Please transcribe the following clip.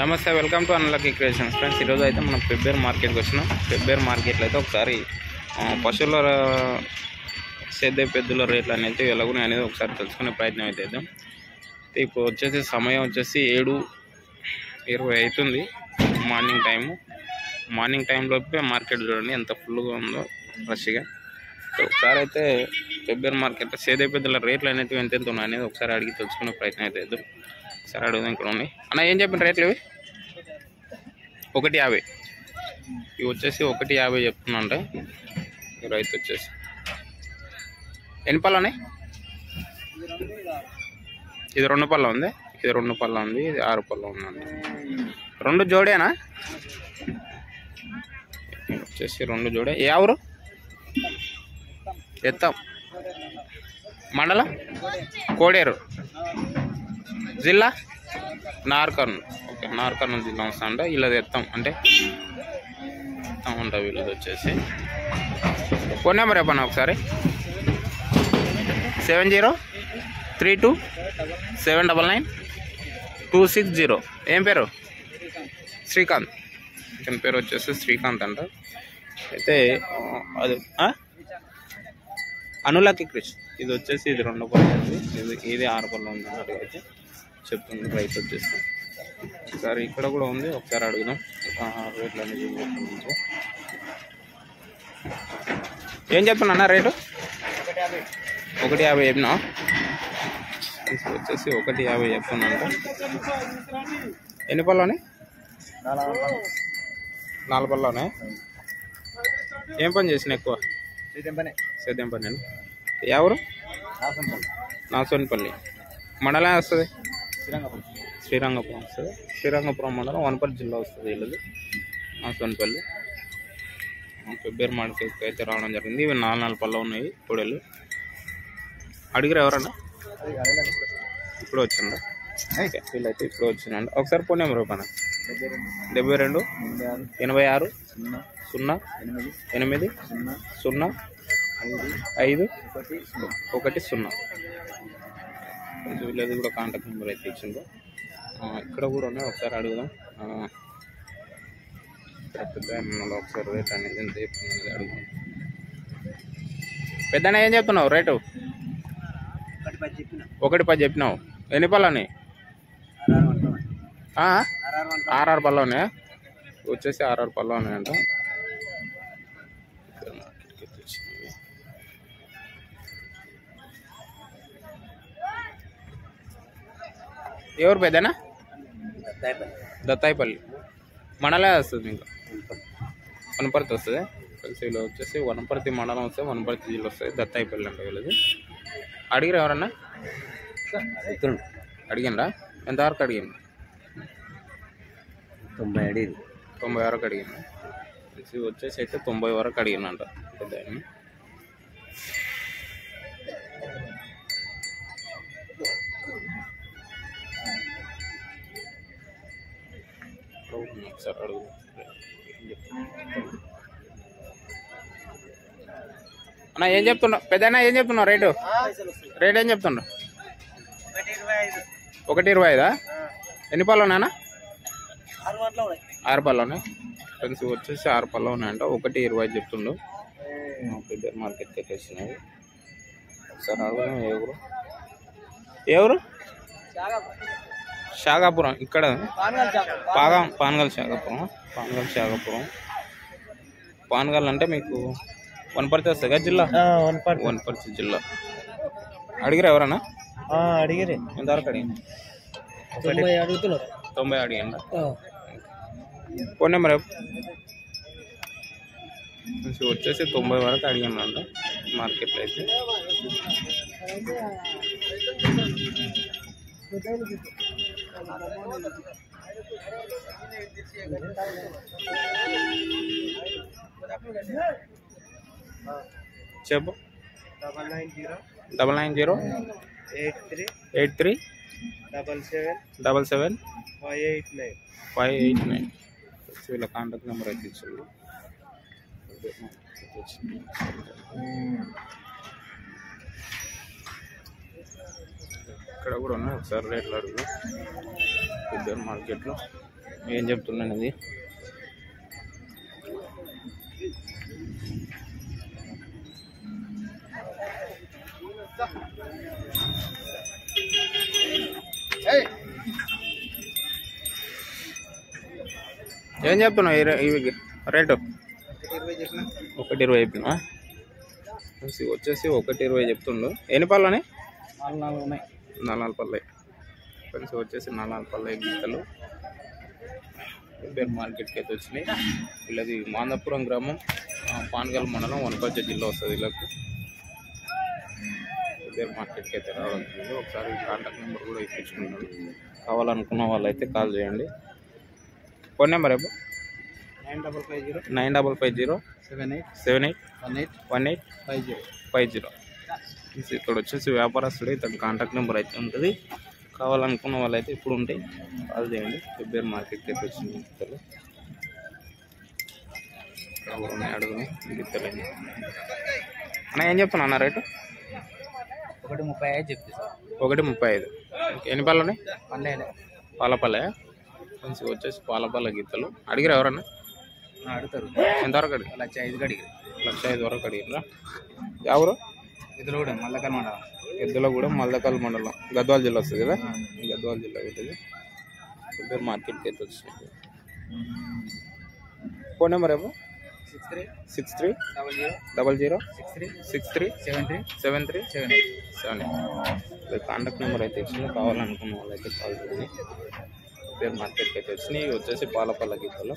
నమస్తే, welcome to unlucky creations friends. ఈరోజు అయితే మనం పెబ్బేరు మార్కెట్కి వచ్చినాం. పెబ్బేరు మార్కెట్లో అయితే ఒకసారి పశువుల సేద్య పెద్దల రేట్లు అనేది ఎలాగున్నాయి అనేది ఒకసారి తెలుసుకునే ప్రయత్నం అయితే చేద్దాం. ఇప్పుడు వచ్చేసి సమయం వచ్చేసి 7:20 అవుతుంది. మార్నింగ్ టైంలోపే మార్కెట్ చూడండి ఎంత ఫుల్గా ఉందో, రష్గా. ఒకసారి అయితే పెబ్బేరు మార్కెట్లో సేద్య పెద్దల రేట్లు అనేవి ఎంత ఉన్నాయి అనేది ఒకసారి అడిగి తెలుసుకునే ప్రయత్నం అయితే చేద్దాం. సరే అడుగుదాం. ఇక్కడ ఉన్నాయి అన్న, ఏం చెప్పిన రేట్లు ఇవి? 150. ఇవి వచ్చేసి 150 చెప్తున్నా. రైతు వచ్చేసి ఎన్ని పళ్ళు ఉన్నాయి? ఇది 2 పళ్ళ ఉంది, ఇది 2 పళ్ళ ఉంది, ఇది 6 పళ్ళ ఉందండి. 2 జోడేనా? వచ్చేసి 2 జోడే. ఏ ఊరు? ఎత్తాం. మండలం కోడేరు, జిల్లా నార్కర్నూలు. ఓకే, నార్కర్నూలు జిల్లా వస్తుందంట. వీళ్ళది ఎత్తాం అంటే ఉంటుంది. వీళ్ళది వచ్చేసి ఫోన్ నెంబర్ చెప్పండి ఒకసారి. 7032799260. ఏం పేరు? శ్రీకాంత్. ఇతని పేరు వచ్చేసి శ్రీకాంత్ అంట. అయితే అది అనులక్కీ క్రిష్. ఇది వచ్చేసి ఇది 2 పళ్ళు ఉంది, ఇది 6 పళ్ళు ఉంది అన్నట్టు అయితే చెప్తుంది రైతు వచ్చేసి. ఒకసారి ఇక్కడ కూడా ఉంది, ఒకసారి అడుగుదాం రేట్లు అనేది. ఏం చెప్తున్నా రేటు? 150 చెప్పినా. వచ్చేసి 150 చెప్తున్నా. ఎన్ని పళ్ళునే? 4 పళ్ళునే. ఏం పని చేసిన ఎక్కువ? సేద్యం పని. ఎవరు? నాసోనిపల్లి మండలం వస్తుంది. శ్రీరంగపురం వస్తుంది. శ్రీరంగపురం మండలం వనపర్తి జిల్లా వస్తుంది వీళ్ళది. నాసోనిపల్లి పెబ్బేరు మార్కెట్కి అయితే రావడం జరిగింది. ఇవి 4 పళ్ళు ఉన్నాయి పొడేలు. అడిగిరా ఎవరన్నా? ఇప్పుడు వచ్చిందా? వీళ్ళైతే ఇప్పుడు వచ్చిందండి. ఒకసారి ఫోన్ నెంబర్ రూపాయన 72 86 0 8 0 5 1 0. వీళ్ళది కూడా కాంటాక్ట్ నెంబర్ అయితే ఇచ్చిందో. ఇక్కడ కూడా ఉన్నాయి, ఒకసారి అడుగుదాం. ఇక్కడ పెద్ద ఒకసారి రేట్ అనేది ఎంత చెప్తుంది అడుగుదాం. పెద్దనా ఏం చెప్తున్నావు రేటు? 110 చెప్పినావు. ఎన్ని పళ్ళు ఉన్నాయి? 6 పళ్ళు ఉన్నాయా? వచ్చేసి 6 పళ్ళు ఉన్నాయంట. ఎవరు పెద్దనా? దత్తాయిపల్లి మండలే వస్తుంది. ఇంకా వనపర్తి వస్తుంది. వీళ్ళు వచ్చేసి వనపర్తి మండలం వస్తుంది, వనపర్తి జిల్లా వస్తుంది. దత్తాయిపల్లి అంటే వీళ్ళది. అడిగిరా ఎవరన్నా? అడిగిండ్రా? ఎంతవరకు అడిగింది? 90 వరకు అడిగింది. వచ్చేసి అయితే 90 వరకు అడిగిందంట పెద్ద. ఒకసారి అడుగు. అన్న ఏం చెప్తున్నావు? పెద్దనా ఏం చెప్తున్నావు రేటు? రేట్ ఏం చెప్తున్నావు? 125. ఎన్ని పళ్ళు ఉన్నాయన్నా? 6 పళ్ళు ఉన్నాయి. ఫ్రెండ్స్ వచ్చేసి 6 పళ్ళు ఉన్నాయంట. 120 చెప్తుండు. పెబ్బేరు మార్కెట్కి అయితే వచ్చినాయి. ఒకసారి అడుగుదాం. ఏ ఊరు? షాగాపురం. ఇక్కడ పానగల్ షాగాపురం. పానగల్ అంటే మీకు వనపర్తి వస్తుంది కదా జిల్లా? వనపర్తి జిల్లా. అడిగిరా ఎవరన్నా? అడిగిరే. ఎంతవరకు అడిగింది? 90 అడిగిందా? ఫోన్ నెంబర్ వచ్చేసి 90 వరకు అడిగిందంట మార్కెట్లో అయితే. చెప్పు. 990 83 77 589. వీళ్ళ కాంటాక్ట్ నెంబర్ అయితే ఇచ్చింది. ఇక్కడ కూడా ఉన్నాయి, ఒకసారి రేట్లు అడుగు. పెబ్బేరు మార్కెట్లో ఏం చెప్తున్నాను ఇది ఏం చెప్తున్నావు ఇవి రేటు 1.20 చెప్పినా వచ్చేసి 1.20 చెప్తుండు. ఎన్ని పళ్ళు ఉన్నాయి? 4 ఉన్నాయి. 4 పళ్ళు ఫ్రెండ్స్ వచ్చేసి 4 పళ్ళు గీతలు పేరు మార్కెట్కి అయితే వచ్చినాయి. వీళ్ళది మాందాపురం గ్రామం పానగల్ మండలం వనపర్తి జిల్లా వస్తుంది. వీళ్ళకి పేరు మార్కెట్కి అయితే రావడం జరిగింది. ఒకసారి కాంటాక్ట్ నెంబర్ కూడా ఇప్పించుకుంటాను. కావాలనుకున్న వాళ్ళైతే కాల్ చేయండి. ఫోన్ నెంబర్ ఏమో 9550 781850. ఇక్కడ వచ్చేసి వ్యాపారస్తుడు ఇతను కాంటాక్ట్ నెంబర్ అయితే ఉంటుంది. కావాలనుకున్న వాళ్ళైతే ఇప్పుడు ఉంటాయి కాల్ చేయండి. ఫిబ్రవరి మార్కెట్కి అయితే వచ్చింది గిత్తలు ఉన్నాయి. అడుగుని గిత్తలేండి అన్న. ఏం చెప్తున్నా అన్న రేటు? 1.35 చెప్తే సార్. 1.35. ఎన్ని పళ్ళు ఉన్నాయి? పాలపల్లె ఫ్రెండ్స్ వచ్చేసి పాలపల్లె గీతలు. అడిగిరా ఎవరన్నా? అడుగుతారు. ఎంతవరకు అడిగి? 1,05,000 అడిగారు. 1,05,000 వరకు అడిగిరా? ఎవరు? ఎద్దులగూడెం మల్లకల్ మండలం. ఎద్దులగూడెం మల్లకల్ మండలం గద్వాల జిల్లా వస్తుంది కదా. గద్వాల జిల్లా అవుతుంది. ఫిబ్రవరి మార్కెట్కి అయితే వచ్చింది. ఫోన్ నెంబర్ ఏమో 63000063637378. కాంటాక్ట్ నెంబర్ అయితే ఇచ్చింది. కావాలనుకున్న వాళ్ళైతే కాల్ చేయండి. ఫిబ్రవరి మార్కెట్కి అయితే వచ్చినాయి. వచ్చేసి పాలపల్ల గీతలు.